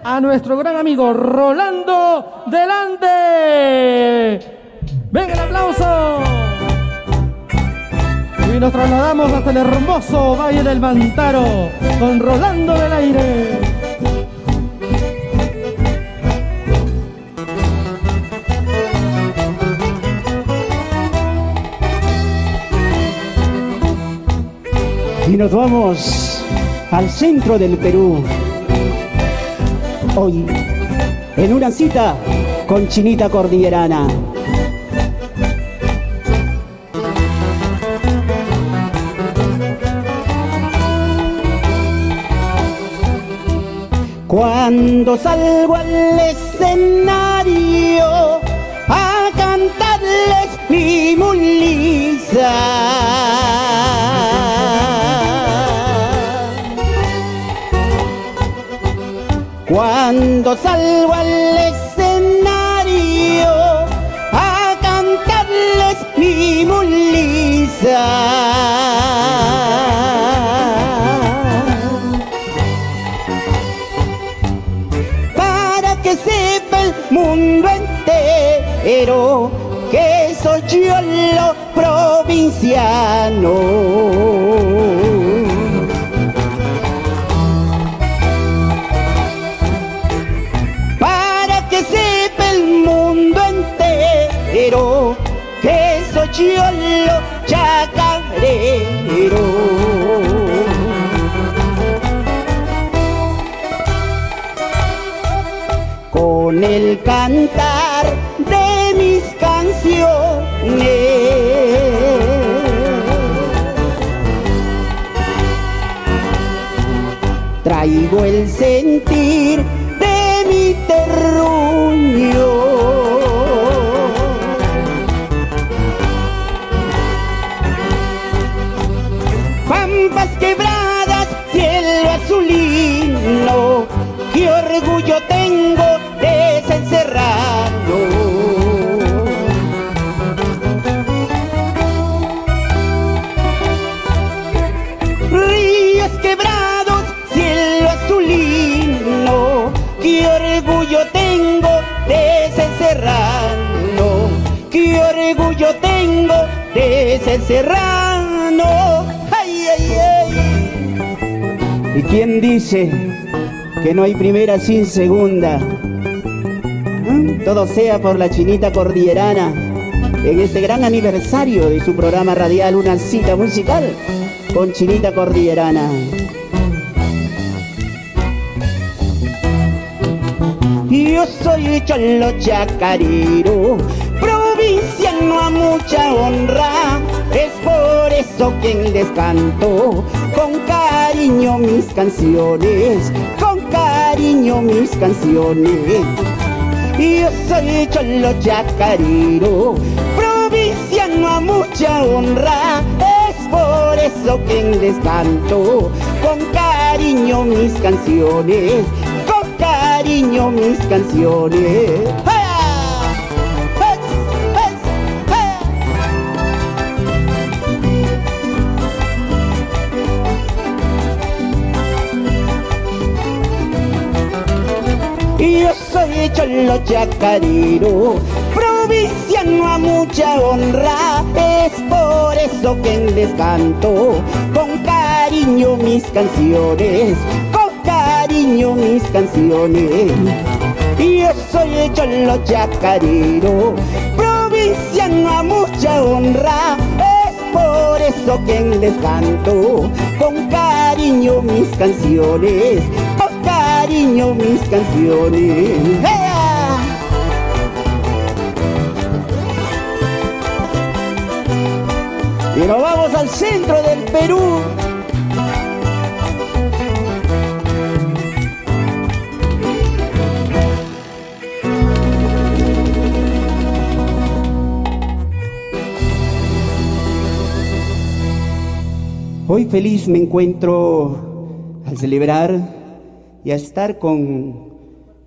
a nuestro gran amigo Rolando Delante. ¡Venga el aplauso! Y nos trasladamos hasta el hermoso Valle del Mantaro con Rolando del Aire. Y nos vamos al centro del Perú. Hoy, en una cita con Chinita Cordillerana. Cuando salgo al escenario a cantarles mi mulisa, cuando salgo al escenario a cantarles mi mulisa, para que sepa el mundo entero que soy yo lo provinciano. Que soy cholo chacarero. Con el cantar de mis canciones traigo el sentir de mi terruño. Pampas quebradas, cielo azulino, qué orgullo tengo de ser serrano. Ríos quebrados, cielo azulino, qué orgullo tengo de ser serrano. Qué orgullo tengo de ser serrano. ¿Y quién dice que no hay primera sin segunda? Todo sea por la Chinita Cordillerana en este gran aniversario de su programa radial, una cita musical con Chinita Cordillerana. Yo soy cholo chacarero, provinciano a mucha honra. Es por eso que les canto con cariño mis canciones, con cariño mis canciones. Yo soy cholo chacarero, provinciano a mucha honra. Es por eso que les canto con cariño mis canciones, con cariño mis canciones. Yo soy cholo chacarero, provinciano a mucha honra. Es por eso que les canto con cariño mis canciones, con cariño mis canciones. Yo soy cholo chacarero, provinciano a mucha honra. Es por eso que les canto con cariño mis canciones, con cariño mis canciones. Y nos vamos al centro del Perú. Hoy feliz me encuentro al celebrar y a estar con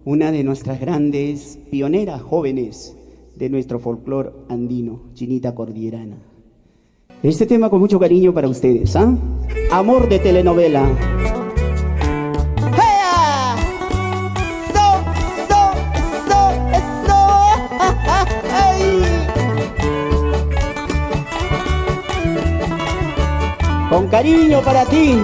una de nuestras grandes pioneras jóvenes de nuestro folclore andino, Chinita Cordillerana. Este tema con mucho cariño para ustedes, ¿ah? Amor de telenovela. ¡Hey! cariño para ti.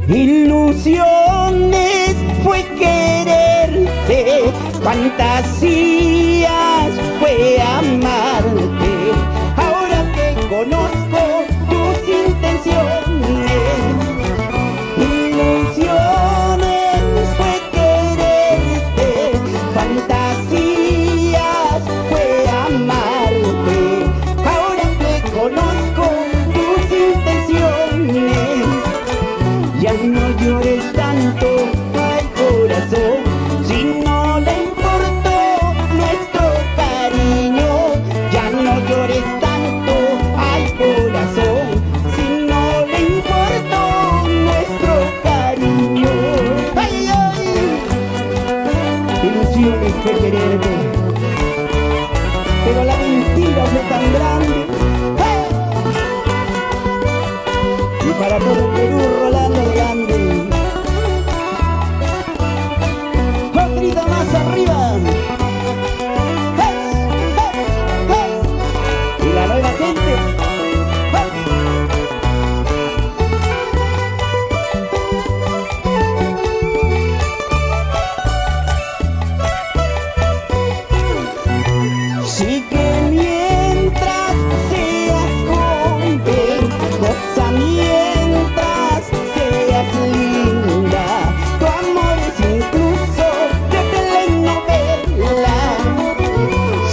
Ilusiones fue quererte, fantasías fue amarte. Ahora que conozco tus intenciones, ilusiones fue quererte, fantasías fue amarte. Ahora que conozco tus intenciones, ya no llores tanto al corazón, si no le importó nuestro cariño. Ya no llores tanto al corazón, si no le importó nuestro cariño. ¡Ay, ay! Ilusiones fue quererte, pero la mentira fue tan grande. ¡Ay! Y para todo el Perú, Rolando Grande. Otrita más arriba. ¡Hey! ¡Hey! ¡Hey! Y la nueva gente. ¡Hey! Sí que mientras seas joven, goza mientras seas linda. Tu amor es incluso de telenovela.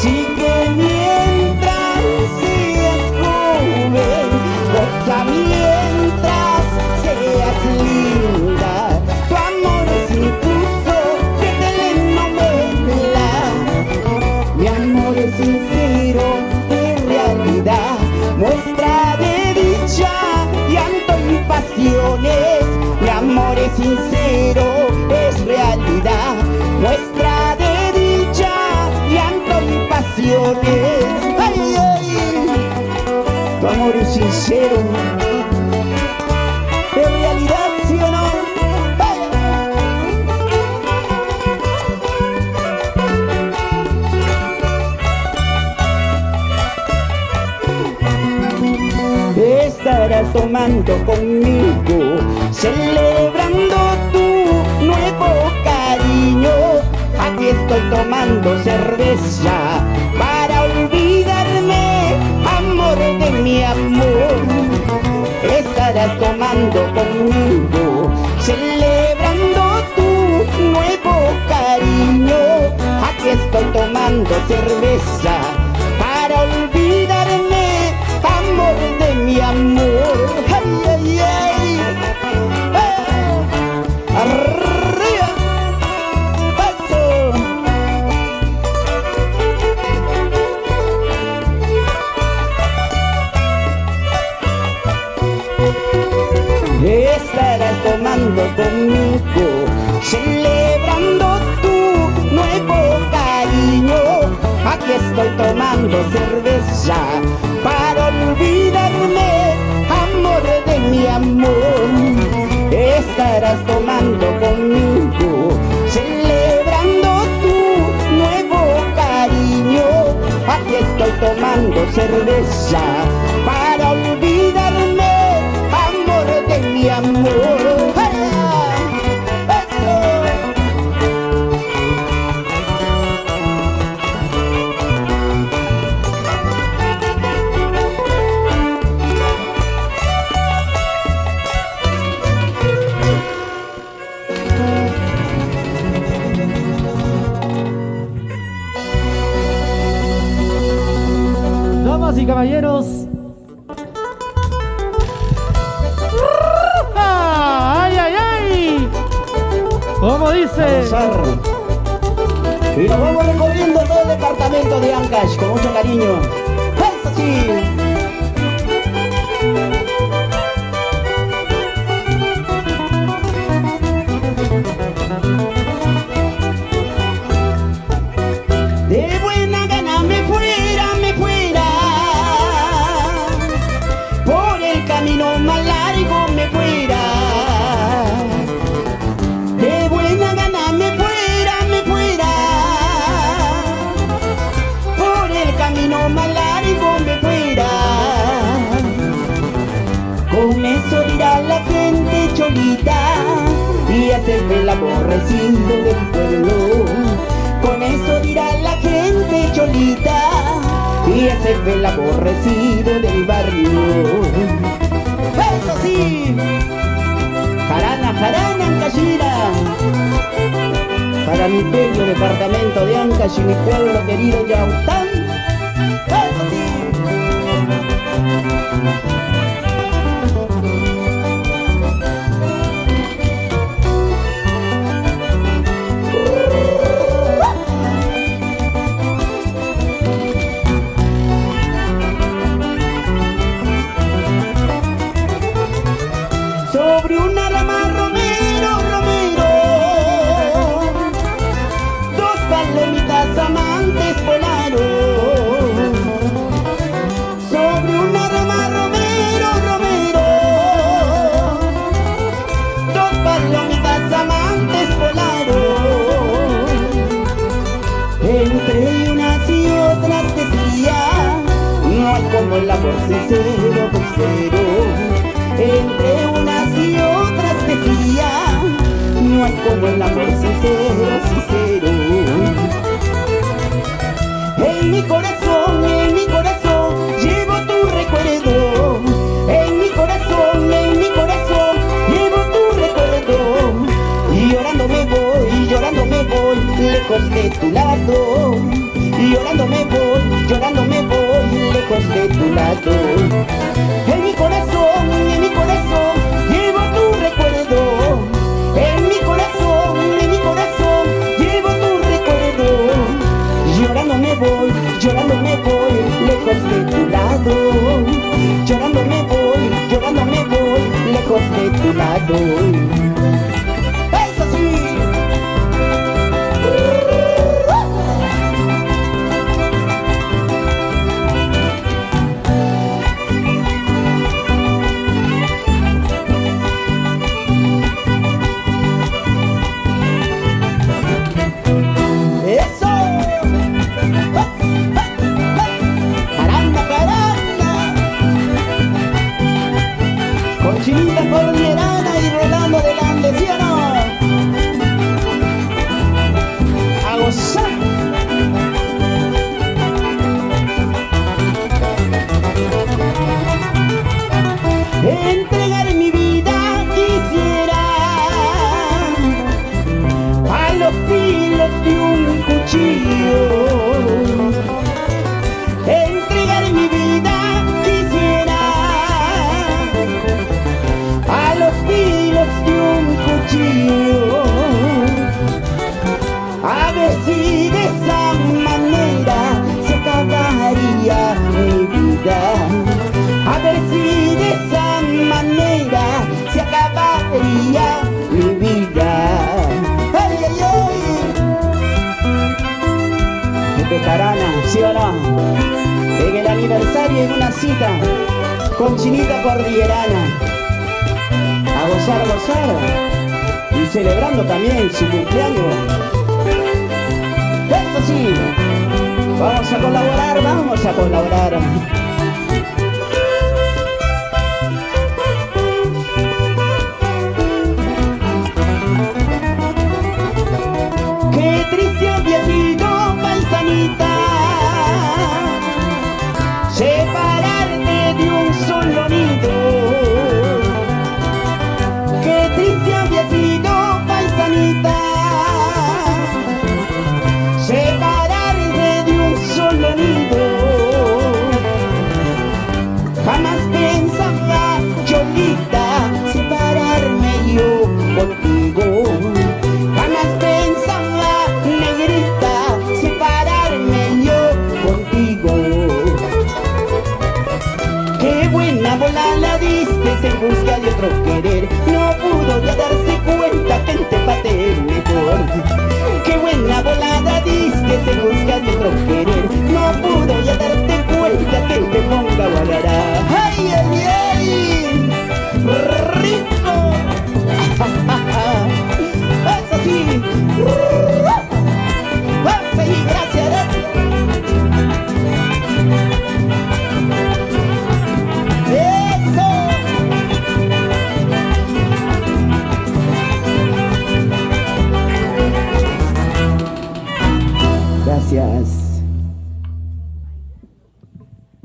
Sí que mientras seas joven, goza mientras seas linda. Tu amor es incluso de telenovela. Mi amor es sincero, de realidad, muestra de dicha, llanto y pasiones. Mi amor es sincero, es realidad, muestra de dicha, llanto y pasiones. ¡Ay, ay! Tu amor es sincero, de realidad, ¿sí o no? ¡Ay! Estarás tomando conmigo, celebrando tu nuevo cariño. Aquí estoy tomando cerveza para olvidarme, amor de mi amor. Estarás tomando conmigo, celebrando tu nuevo cariño. Aquí estoy tomando cerveza para olvidarme, amor de mi amor. ¡Ay, ay, ay! ¡Arriba! ¡Paso! Estarás tomando conmigo, celebrando tu nuevo cariño. Aquí estoy tomando cerveza para olvidarme, amor de mi amor. Estarás tomando conmigo, celebrando tu nuevo cariño. Aquí estoy tomando cerveza para olvidarme, amor de mi amor. ¡Ay! ¡Eso! Damas y caballeros, ¡ay, ay, ay! ¿Cómo dice? Y nos vamos recorriendo todo el departamento de Ancash con mucho cariño. ¡Eso sí! De buena gana Con eso dirá la gente cholita y hacerme el aborrecido del pueblo. Con eso dirá la gente cholita y hacerme el aborrecido del barrio. ¡Eso sí! Jarana, jarana, Ancashira, para mi bello departamento de Ancash y mi pueblo querido Yaután. ¡Eso sí! Sobre una rama romero, romero, dos palomitas amantes volaron. Sobre una rama romero, romero, dos palomitas amantes volaron. Entre unas y otras decía, no hay como el amor sincero, sincero. Entre unas y otras decía, no hay como el amor sincero, sincero. En mi corazón llevo tu recuerdo. En mi corazón llevo tu recuerdo. Y llorando me voy, lejos de tu lado. Y llorando me voy, lejos de tu lado. En mi corazón llevo tu recuerdo. En mi corazón llevo tu recuerdo. Llorando me voy, lejos de tu lado. Llorando me voy, lejos de tu lado. ¡Eso sí! Chinita Cordillerana y Rolando del Andes, ¿sí o no? A gozar. Entregar mi vida quisiera a los filos de un cuchillo. Entregar mi vida quisiera a los filos de un cuchillo, a ver si de esa manera se acabaría mi vida, a ver si de esa manera se acabaría mi vida. ¡Ay, ay, ay! Pepe Carana, ¿sí o no? En el aniversario, en una cita con Chinita Cordillerana. A gozar, y celebrando también su cumpleaños. Eso sí, vamos a colaborar. Qué triste había sido, paisanita, separarte de un solo nido. Qué triste había sido, paisanita, separarse de un solo nido. Jamás pensaba, cholita, separarme yo contigo. Jamás pensaba, negrita, separarme yo contigo. Qué buena bola la diste en busca de otro